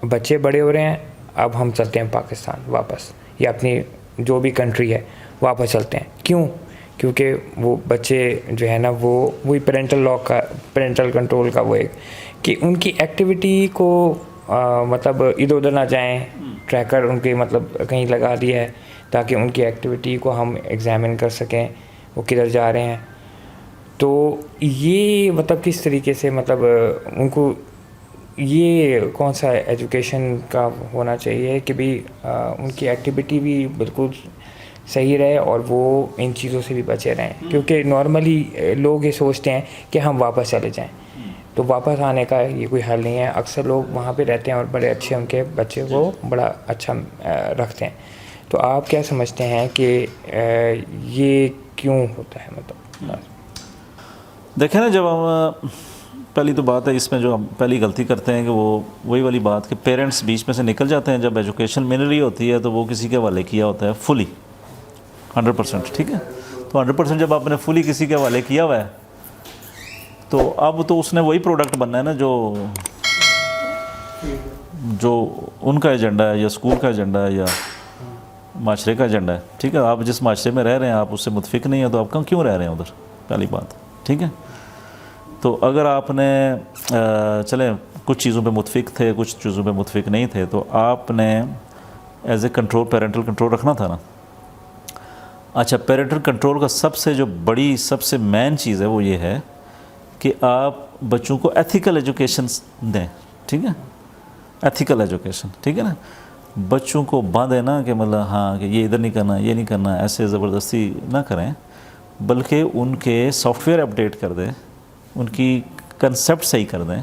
بچے بڑے ہو رہے ہیں, اب ہم چلتے ہیں پاکستان واپس, یا اپنی جو بھی کنٹری ہے واپس چلتے ہیں. کیوں؟ کیونکہ وہ بچے جو ہے نا وہی پیرنٹل لاک کا, پیرنٹل کنٹرول کا وہ ایک کہ ان کی ایکٹیویٹی کو مطلب ادھر ادھر نہ جائیں, ٹریکر ان کے مطلب کہیں لگا دیا ہے تاکہ ان کی ایکٹیویٹی کو ہم ایگزامن کر سکیں وہ کدھر جا رہے ہیں. تو یہ مطلب کس طریقے سے مطلب ان کو یہ کون سا ایجوکیشن کا ہونا چاہیے کہ بھی ان کی ایکٹیویٹی بھی بالکل صحیح رہے اور وہ ان چیزوں سے بھی بچے رہیں. کیونکہ نارملی لوگ یہ سوچتے ہیں کہ ہم واپس چلے جائیں, تو واپس آنے کا یہ کوئی حل نہیں ہے. اکثر لوگ وہاں پہ رہتے ہیں اور بڑے اچھے ان کے بچے کو بڑا اچھا رکھتے ہیں. تو آپ کیا سمجھتے ہیں کہ یہ کیوں ہوتا ہے؟ مطلب دیکھیں نا, جب ہم پہلی تو بات ہے اس میں جو ہم پہلی غلطی کرتے ہیں کہ وہ وہی والی بات کہ پیرنٹس بیچ میں سے نکل جاتے ہیں. جب ایجوکیشن مل رہی ہوتی ہے تو وہ کسی کے حوالے کیا ہوتا ہے فلی 100%, ٹھیک ہے. تو 100% جب آپ نے فلی کسی کے حوالے کیا ہوا ہے تو اب تو اس نے وہی پروڈکٹ بننا ہے نا جو ان کا ایجنڈا ہے, یا اسکول کا ایجنڈا ہے, یا معاشرے کا ایجنڈا ہے, ٹھیک ہے. آپ جس معاشرے میں رہ رہے ہیں آپ اس سے متفق نہیں ہیں تو آپ کیوں رہ رہے ہیں ادھر, پہلی بات, ٹھیک ہے. تو اگر آپ نے چلیں کچھ چیزوں پہ متفق تھے, کچھ چیزوں پہ متفق نہیں تھے, تو آپ نے as a control, parental control رکھنا تھا نا. اچھا, پیرنٹل کنٹرول کا سب سے جو بڑی سب سے مین چیز ہے وہ یہ ہے کہ آپ بچوں کو ایتھیکل ایجوکیشن دیں, ٹھیک ہے. ایتھیکل ایجوکیشن, ٹھیک ہے نا. بچوں کو باندھیں نا کہ مطلب ہاں کہ یہ ادھر نہیں کرنا, یہ نہیں کرنا, ایسے زبردستی نہ کریں, بلکہ ان کے سافٹ ویئر اپڈیٹ کر دیں, ان کی کنسیپٹ صحیح کر دیں.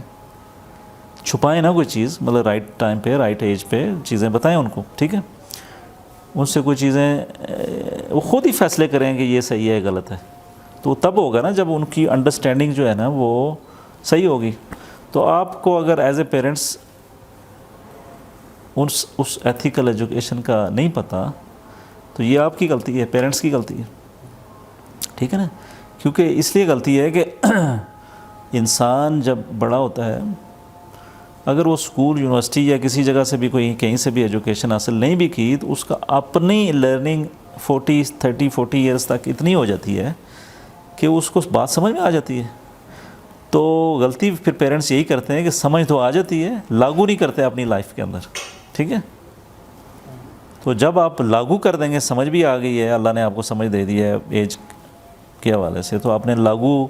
چھپائیں نہ کوئی چیز, مطلب رائٹ ٹائم پہ رائٹ ایج پہ چیزیں بتائیں ان کو, ٹھیک ہے. ان سے کوئی چیزیں وہ خود ہی فیصلے کریں کہ یہ صحیح ہے غلط ہے. تو تب ہوگا نا جب ان کی انڈرسٹینڈنگ جو ہے نا وہ صحیح ہوگی. تو آپ کو اگر ایز اے پیرنٹس اس ایتھیکل ایجوکیشن کا نہیں پتہ تو یہ آپ کی غلطی ہے, پیرنٹس کی غلطی ہے, ٹھیک ہے نا. کیونکہ اس لیے غلطی ہے کہ انسان جب بڑا ہوتا ہے, اگر وہ اسکول, یونیورسٹی یا کسی جگہ سے بھی کہیں سے بھی ایجوکیشن حاصل نہیں بھی کی, تو اس کا اپنی لرننگ 40 ایئرس تک اتنی ہو جاتی ہے کہ اس کو بات سمجھ میں آ جاتی ہے. تو غلطی پھر پیرنٹس یہی کرتے ہیں کہ سمجھ تو آ جاتی ہے, لاگو نہیں کرتے اپنی لائف کے اندر, ٹھیک ہے. تو جب آپ لاگو کر دیں گے, سمجھ بھی آ گئی ہے, اللہ نے آپ کو سمجھ دے دی ہے ایج کے حوالے سے, تو آپ نے لاگو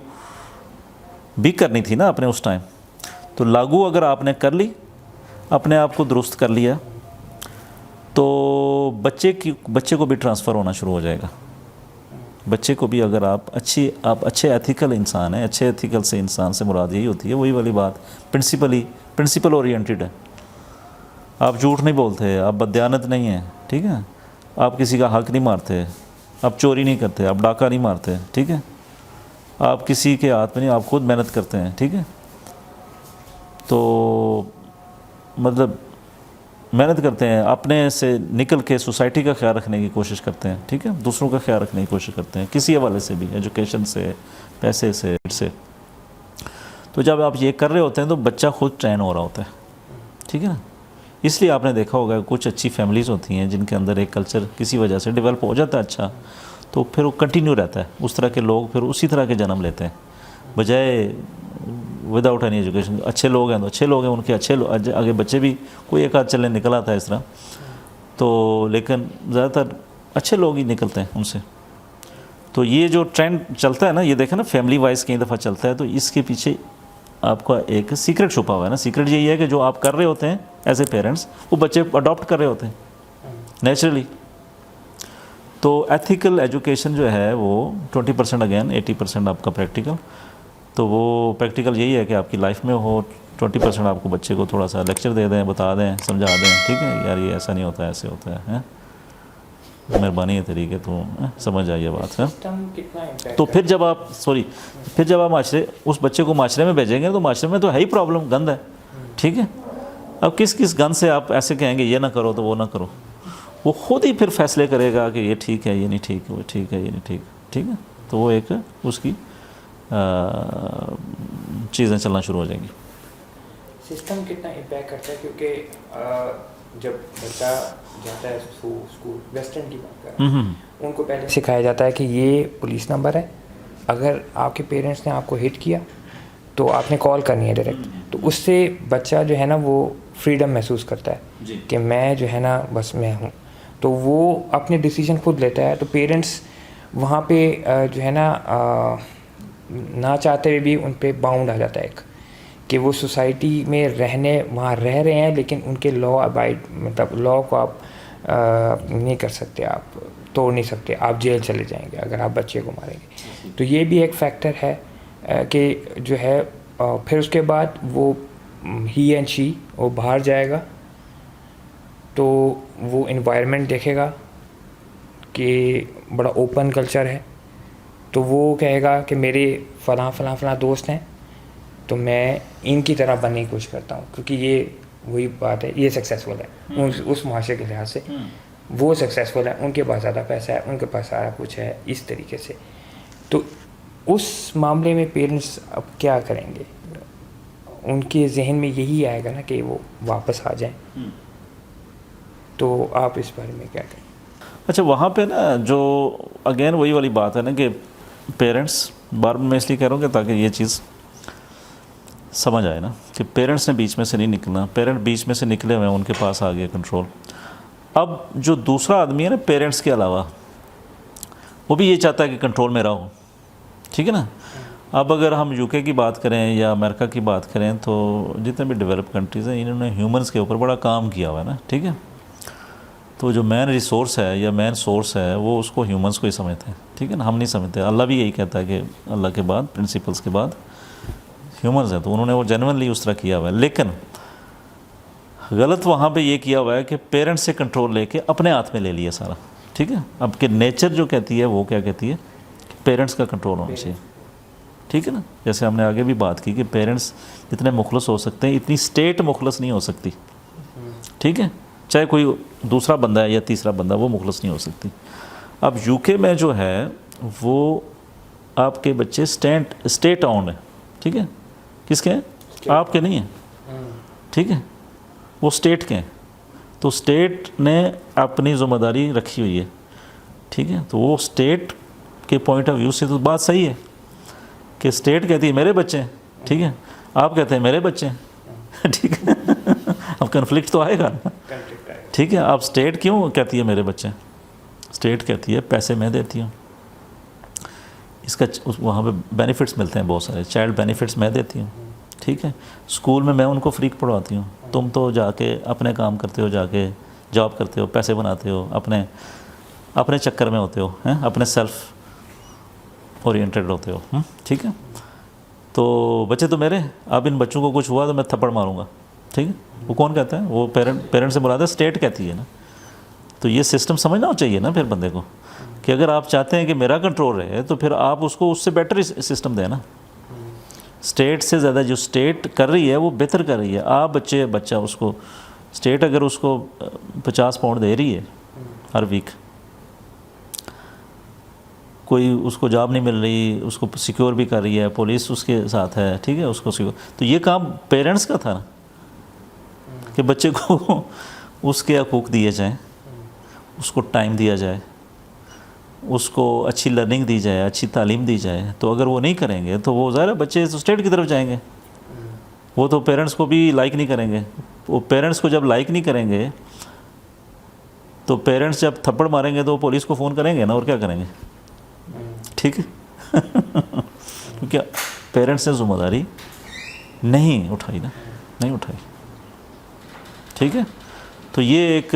بھی کرنی تھی نا اپنے اس ٹائم. تو لاگو اگر آپ نے کر لی, اپنے آپ کو درست کر لیا, تو بچے کو بھی ٹرانسفر ہونا شروع ہو جائے گا. بچے کو بھی اگر آپ اچھے ایتھیکل انسان ہیں, اچھے ایتھیکل سے انسان سے مراد یہی ہوتی ہے, وہی والی بات, پرنسپل اورینٹیڈ ہے. آپ جھوٹ نہیں بولتے, آپ بددیانت نہیں ہیں, ٹھیک ہے. آپ کسی کا حق نہیں مارتے, آپ چوری نہیں کرتے, آپ ڈاکہ نہیں مارتے, ٹھیک ہے. آپ کسی کے ہاتھ میں نہیں, آپ خود محنت کرتے ہیں, ٹھیک ہے. تو مطلب محنت کرتے ہیں, اپنے سے نکل کے سوسائٹی کا خیال رکھنے کی کوشش کرتے ہیں, ٹھیک ہے. دوسروں کا خیال رکھنے کی کوشش کرتے ہیں کسی حوالے سے بھی, ایجوکیشن سے, پیسے سے. تو جب آپ یہ کر رہے ہوتے ہیں تو بچہ خود ٹرین ہو رہا ہوتا ہے, ٹھیک ہے نا. اس لیے آپ نے دیکھا ہوگا کچھ اچھی فیملیز ہوتی ہیں جن کے اندر ایک کلچر کسی وجہ سے ڈیولپ ہو جاتا ہے اچھا, تو پھر وہ کنٹینیو رہتا ہے. اس طرح کے لوگ پھر اسی طرح کے جنم لیتے ہیں, بجائے وداؤٹ اینی ایجوکیشن. اچھے لوگ ہیں تو اچھے لوگ ہیں, ان کے اچھے آگے بچے بھی کوئی ایک آدھ چلنے نکل آتا ہے اس طرح, تو لیکن زیادہ تر اچھے لوگ ہی نکلتے ہیں ان سے. تو یہ جو ٹرینڈ چلتا ہے نا, یہ دیکھیں نا فیملی وائز کئی دفعہ چلتا ہے, تو اس کے پیچھے آپ کا ایک سیکرٹ چھپا ہوا ہے نا. سیکرٹ یہی ہے کہ جو آپ کر رہے ہوتے ہیں ایز اے پیرنٹس, وہ بچے اڈاپٹ کر رہے ہوتے ہیں نیچرلی. تو ایتھیکل ایجوکیشن جو ہے وہ 20% اگین 80% آپ کا پریکٹیکل. تو وہ پریکٹیکل یہی ہے کہ آپ کی لائف میں ہو, 20% آپ کو بچے کو تھوڑا سا لیکچر دے دیں, بتا دیں, سمجھا دیں, ٹھیک ہے یار یہ ایسا نہیں ہوتا ہے, ایسے ہوتا ہے, مہربانی ہے تیری کہ تو سمجھ آئیے بات ہے. تو پھر جب آپ معاشرے اس بچے کو معاشرے میں بھیجیں گے تو معاشرے میں تو ہے ہی پرابلم, گند ہے, ٹھیک ہے. اب کس گند سے آپ ایسے کہیں گے یہ نہ کرو تو وہ نہ کرو, وہ خود ہی پھر فیصلے کرے گا کہ یہ ٹھیک ہے, یہ نہیں ٹھیک, وہ ٹھیک ہے, یہ نہیں ٹھیک, ٹھیک ہے. تو وہ ایک اس کی چیزیں چلنا شروع ہو جائیں گی. سسٹم کتنا امپیکٹ کرتا ہے، کیونکہ جب بچہ جاتا ہے اسکول، ویسٹرن کی بات کر رہا ہوں، ان کو پہلے سکھایا جاتا ہے کہ یہ پولیس نمبر ہے، اگر آپ کے پیرنٹس نے آپ کو ہٹ کیا تو آپ نے کال کرنی ہے ڈائریکٹ. تو اس سے بچہ جو ہے نا وہ فریڈم محسوس کرتا ہے کہ میں جو ہے نا بس میں ہوں، تو وہ اپنے ڈیسیجن خود لیتا ہے. تو پیرنٹس وہاں پہ جو ہے نا نہ چاہتے ہوئے بھی ان پہ باؤنڈ آ جاتا ہے ایک، کہ وہ سوسائٹی میں وہاں رہ رہے ہیں، لیکن ان کے مطلب لا کو آپ نہیں کر سکتے، آپ توڑ نہیں سکتے، آپ جیل چلے جائیں گے اگر آپ بچے کو ماریں گے. تو یہ بھی ایک فیکٹر ہے کہ جو ہے پھر اس کے بعد وہ ہی اینڈ شی وہ باہر جائے گا تو وہ انوائرمنٹ دیکھے گا کہ بڑا اوپن کلچر ہے، تو وہ کہے گا کہ میرے فلاں دوست ہیں تو میں ان کی طرح بننے کی کوشش کرتا ہوں، کیونکہ یہ وہی بات ہے، یہ سکسیزفل ہے اس معاشرے کے لحاظ سے، وہ سکسیزفل ہے، ان کے پاس زیادہ پیسہ ہے، ان کے پاس سارا کچھ ہے، اس طریقے سے. تو اس معاملے میں پیرنٹس اب کیا کریں گے؟ ان کے ذہن میں یہی آئے گا نا کہ وہ واپس آ جائیں. تو آپ اس بارے میں کیا کہیں؟ اچھا، وہاں پہ نا جو اگین وہی والی بات ہے نا کہ پیرنٹس، بار بار میں اس لیے کہہ رہا ہوں کہ تاکہ یہ چیز سمجھ آئے نا کہ پیرنٹس نے بیچ میں سے نہیں نکلنا، پیرنٹ بیچ میں سے نکلے ہوئے ہیں، ان کے پاس آ گیا کنٹرول. اب جو دوسرا آدمی ہے نا پیرنٹس کے علاوہ، وہ بھی یہ چاہتا ہے کہ کنٹرول میں رہو، ٹھیک ہے نا. اب اگر ہم یو کے کی بات کریں یا امریکہ کی بات کریں تو جتنے بھی ڈیولپ کنٹریز ہیں انہوں نے ہیومنس کے اوپر بڑا کام کیا ہوا ہے نا، ٹھیک ہے. تو جو مین ریسورس ہے یا مین سورس ہے وہ اس کو ہیومنس کو ہی سمجھتے ہیں، ٹھیک ہے نا. ہم نہیں سمجھتے. اللہ بھی یہی کہتا ہے کہ اللہ کے بعد پرنسپلس کے بعد ہیومنز ہیں، تو انہوں نے وہ جینونلی اس طرح کیا ہوا ہے. لیکن غلط وہاں پہ یہ کیا ہوا ہے کہ پیرنٹس سے کنٹرول لے کے اپنے ہاتھ میں لے لیا سارا، ٹھیک ہے. اب کہ نیچر جو کہتی ہے وہ کیا کہتی ہے کہ پیرنٹس کا کنٹرول ہونا چاہیے، ٹھیک ہے نا. جیسے ہم نے آگے بھی بات کی کہ پیرنٹس جتنے مخلص ہو سکتے ہیں اتنی اسٹیٹ مخلص نہیں ہو سکتی، ٹھیک ہے. چاہے کوئی دوسرا بندہ ہے یا تیسرا بندہ، وہ مخلص نہیں ہو سکتی. اب یو کے میں جو ہے وہ آپ کے بچے اسٹیٹ آؤنڈ ہیں، ٹھیک ہے. کس کے ہیں؟ آپ کے نہیں ہیں، ٹھیک ہے. وہ اسٹیٹ کے ہیں. تو اسٹیٹ نے اپنی ذمہ داری رکھی ہوئی ہے، ٹھیک ہے. تو وہ اسٹیٹ کے پوائنٹ آف ویو سے تو بات صحیح ہے کہ اسٹیٹ کہتی ہے میرے بچے ہیں، ٹھیک ہے. آپ کہتے ہیں میرے بچے ہیں، ٹھیک ہے. اب کنفلکٹ تو آئے گا نا، ٹھیک ہے. اب اسٹیٹ کیوں کہتی ہے میرے بچے؟ اسٹیٹ کہتی ہے پیسے میں دیتی ہوں، اس کا وہاں پہ بینیفٹس ملتے ہیں بہت سارے، چائلڈ بینیفٹس میں دیتی ہوں، ٹھیک ہے. اسکول میں ان کو فری پڑھاتی ہوں، تم تو جا کے اپنے کام کرتے ہو، جا کے جاب کرتے ہو، پیسے بناتے ہو، اپنے چکر میں ہوتے ہو، اپنے سیلف اورینٹڈ ہوتے ہو، ٹھیک ہے. تو بچے تو میرے، اب ان بچوں کو کچھ ہوا تو میں تھپڑ ماروں گا، ٹھیک ہے. وہ کون کہتا ہے؟ وہ پیرنٹ سے مراد ہے اسٹیٹ کہتی ہے نا. تو یہ سسٹم سمجھنا چاہیے نا پھر بندے کو کہ اگر آپ چاہتے ہیں کہ میرا کنٹرول رہے تو پھر آپ اس کو اس سے بیٹر سسٹم دیں نا. اسٹیٹ سے زیادہ جو اسٹیٹ کر رہی ہے وہ بہتر کر رہی ہے. آپ بچہ اس کو اسٹیٹ اگر اس کو 50 پاؤنڈ دے رہی ہے ہر ویک، کوئی اس کو جاب نہیں مل رہی، اس کو سیکیور بھی کر رہی ہے، پولیس اس کے ساتھ ہے، ٹھیک ہے، اس کو سیکیور. تو یہ کام پیرنٹس کا تھا نا کہ بچے کو اس کے حقوق دیے جائیں، اس کو ٹائم دیا جائے، اس کو اچھی لرننگ دی جائے، اچھی تعلیم دی جائے. تو اگر وہ نہیں کریں گے تو وہ ظاہر ہے بچے اسٹیٹ کی طرف جائیں گے. وہ تو پیرنٹس کو بھی لائک نہیں کریں گے. وہ پیرنٹس کو جب لائک نہیں کریں گے تو پیرنٹس جب تھپڑ ماریں گے تو وہ پولیس کو فون کریں گے نا، اور کیا کریں گے، ٹھیک ہے. کیونکہ پیرنٹس نے ذمہ داری نہیں اٹھائی نا، نہیں اٹھائی، ٹھیک ہے. تو یہ ایک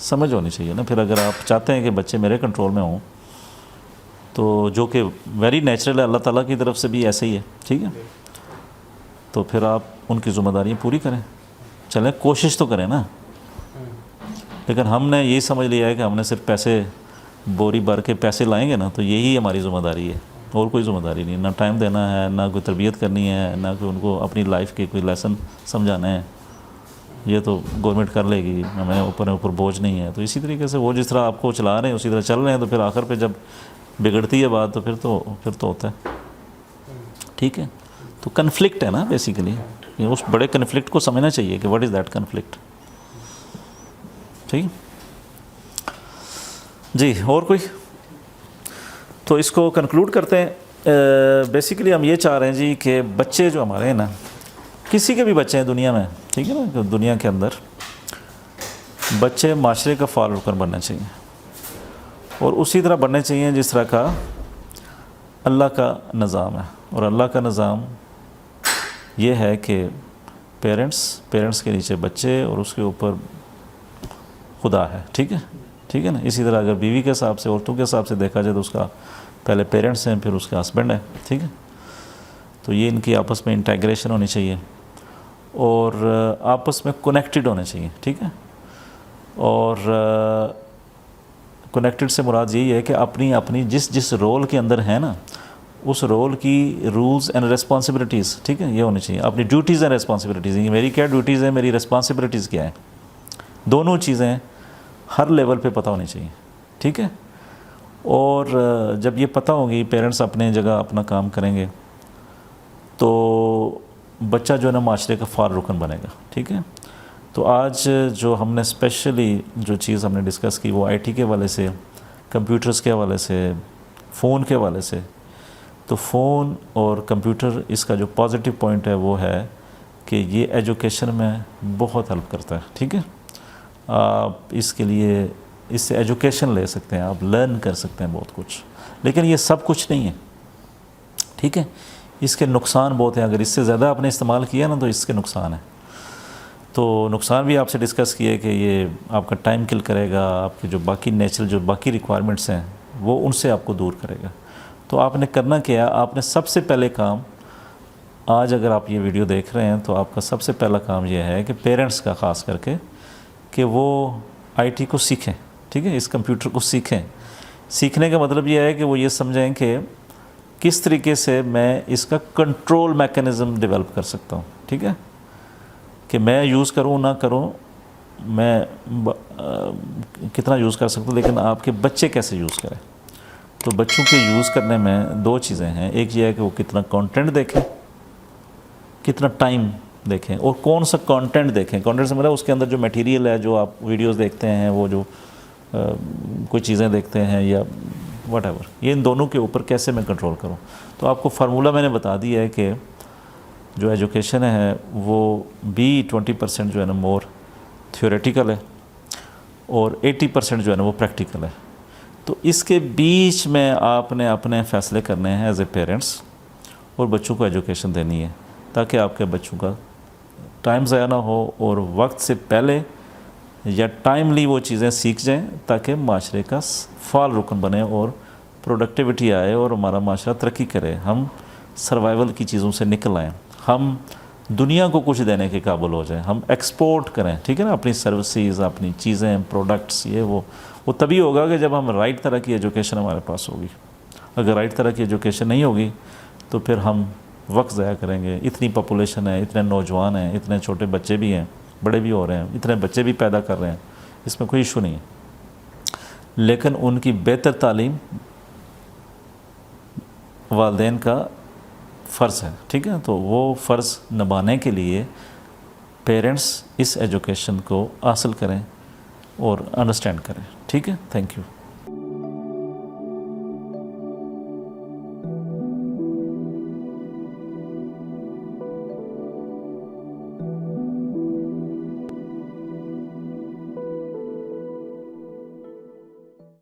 سمجھ ہونی چاہیے نا. پھر اگر آپ چاہتے ہیں کہ بچے میرے کنٹرول میں ہوں تو جو کہ ویری نیچرل ہے، اللہ تعالیٰ کی طرف سے بھی ایسے ہی ہے، ٹھیک ہے. تو پھر آپ ان کی ذمہ داریاں پوری کریں، چلیں کوشش تو کریں نا. لیکن ہم نے یہی سمجھ لیا ہے کہ ہم نے صرف پیسے بوری بھر کے پیسے لائیں گے نا تو یہی ہماری ذمہ داری ہے، اور کوئی ذمہ داری نہیں. نہ ٹائم دینا ہے، نہ کوئی تربیت کرنی ہے، نہ کوئی ان کو اپنی لائف کے کوئی لیسن سمجھانا ہے. یہ تو گورنمنٹ کر لے گی، ہمیں اوپر بوجھ نہیں ہے. تو اسی طریقے سے وہ جس طرح آپ کو چلا رہے ہیں اسی طرح چل رہے ہیں. تو پھر آخر پہ جب بگڑتی ہے بات تو پھر تو ہوتا ہے، ٹھیک ہے. تو کنفلکٹ ہے نا بیسیکلی. اس بڑے کنفلکٹ کو سمجھنا چاہیے کہ واٹ از دیٹ کنفلکٹ. ٹھیک جی. اور کوئی؟ تو اس کو کنکلوڈ کرتے ہیں. بیسیکلی ہم یہ چاہ رہے ہیں جی کہ بچے جو ہمارے ہیں نا، کسی کے بھی بچے ہیں دنیا میں، ٹھیک ہے نا، دنیا کے اندر بچے معاشرے کا فعال رکن بننا چاہیے، اور اسی طرح بننے چاہیے جس طرح کا اللہ کا نظام ہے. اور اللہ کا نظام یہ ہے کہ پیرنٹس کے نیچے بچے اور اس کے اوپر خدا ہے. ٹھیک ہے نا. اسی طرح اگر بیوی کے حساب سے، عورتوں کے حساب سے دیکھا جائے تو اس کا پہلے پیرنٹس ہیں، پھر اس کا ہسبینڈ ہے. ٹھیک ہے. تو یہ ان کی آپس میں انٹیگریشن ہونی چاہیے اور آپس میں کنیکٹڈ ہونے چاہیے. ٹھیک ہے. اور کنیکٹڈ سے مراد یہی ہے کہ اپنی جس رول کے اندر ہے نا، اس رول کی رولز اینڈ ریسپانسبلٹیز، ٹھیک ہے، یہ ہونی چاہیے. اپنی ڈیوٹیز اینڈ ریسپانسبلٹیز، میری کیا ڈیوٹیز ہیں، میری ریسپانسبلٹیز کیا ہیں، دونوں چیزیں ہر لیول پہ پتہ ہونی چاہیے. ٹھیک ہے. اور جب یہ پتہ ہوگی، پیرنٹس اپنے جگہ اپنا کام کریں گے، تو بچہ جو ہے نا معاشرے کا فعال رکن بنے گا. ٹھیک ہے. تو آج جو ہم نے اسپیشلی جو چیز ہم نے ڈسکس کی وہ آئی ٹی کے حوالے سے، کمپیوٹرز کے حوالے سے، فون کے حوالے سے. تو فون اور کمپیوٹر، اس کا جو پازیٹیو پوائنٹ ہے وہ ہے کہ یہ ایجوکیشن میں بہت ہیلپ کرتا ہے. ٹھیک ہے. آپ اس کے لیے اس سے ایجوکیشن لے سکتے ہیں، آپ لرن کر سکتے ہیں بہت کچھ، لیکن یہ سب کچھ نہیں ہے. ٹھیک ہے. اس کے نقصان بہت ہیں. اگر اس سے زیادہ آپ نے استعمال کیا نا تو اس کے نقصان ہیں. تو نقصان بھی آپ سے ڈسکس کیے کہ یہ آپ کا ٹائم کل کرے گا، آپ کے جو باقی نیچرل جو باقی ریکوائرمنٹس ہیں وہ ان سے آپ کو دور کرے گا. تو آپ نے کرنا کیا، آپ نے سب سے پہلے کام، آج اگر آپ یہ ویڈیو دیکھ رہے ہیں تو آپ کا سب سے پہلا کام یہ ہے کہ پیرنٹس کا خاص کر کے کہ وہ آئی ٹی کو سیکھیں. ٹھیک ہے. اس کمپیوٹر کو سیکھیں. سیکھنے کا مطلب یہ ہے کہ وہ یہ سمجھیں کہ کس طریقے سے میں اس کا کنٹرول میکانزم ڈیولپ کر سکتا ہوں. ٹھیک ہے. کہ میں یوز کروں نہ کروں، میں کتنا یوز کر سکتا ہوں، لیکن آپ کے بچے کیسے یوز کریں. تو بچوں کے یوز کرنے میں دو چیزیں ہیں. ایک یہ ہے کہ وہ کتنا کانٹینٹ دیکھیں، کتنا ٹائم دیکھیں، اور کون سا کانٹینٹ دیکھیں. کانٹینٹ سے مطلب اس کے اندر جو میٹیریل ہے، جو آپ ویڈیوز دیکھتے ہیں، وہ جو کوئی چیزیں دیکھتے ہیں یا واٹ ایور، یہ ان دونوں کے اوپر کیسے میں کنٹرول کروں. تو آپ کو فارمولہ میں نے بتا دیا ہے کہ جو ایجوکیشن ہے وہ 20% جو ہے نا مور تھیوریٹیکل ہے اور 80% جو ہے نا وہ پریکٹیکل ہے. تو اس کے بیچ میں آپ نے اپنے فیصلے کرنے ہیں ایز اے پیرنٹس، اور بچوں کو ایجوکیشن دینی ہے تاکہ آپ کے بچوں کا ٹائم ضائع نہ ہو اور وقت سے پہلے یا ٹائملی وہ چیزیں سیکھ جائیں تاکہ معاشرے کا فعال رکن بنے اور پروڈکٹیوٹی آئے اور ہمارا معاشرہ ترقی کرے، ہم سروائیول کی چیزوں سے نکل آئیں، ہم دنیا کو کچھ دینے کے قابل ہو جائیں، ہم ایکسپورٹ کریں. ٹھیک ہے نا. اپنی سروسز، اپنی چیزیں، پروڈکٹس، یہ وہ تبھی ہوگا کہ جب ہم رائٹ طرح کی ایجوکیشن ہمارے پاس ہوگی. اگر رائٹ طرح کی ایجوکیشن نہیں ہوگی تو پھر ہم وقت ضائع کریں گے. اتنی پاپولیشن ہے، اتنے نوجوان ہیں، اتنے چھوٹے بچے بھی ہیں، بڑے بھی ہو رہے ہیں، اتنے بچے بھی پیدا کر رہے ہیں، اس میں کوئی ایشو نہیں ہے، لیکن ان کی بہتر تعلیم والدین کا فرض ہے. ٹھیک ہے. تو وہ فرض نبھانے کے لیے پیرنٹس اس ایجوکیشن کو حاصل کریں اور انڈرسٹینڈ کریں. ٹھیک ہے. Thank you.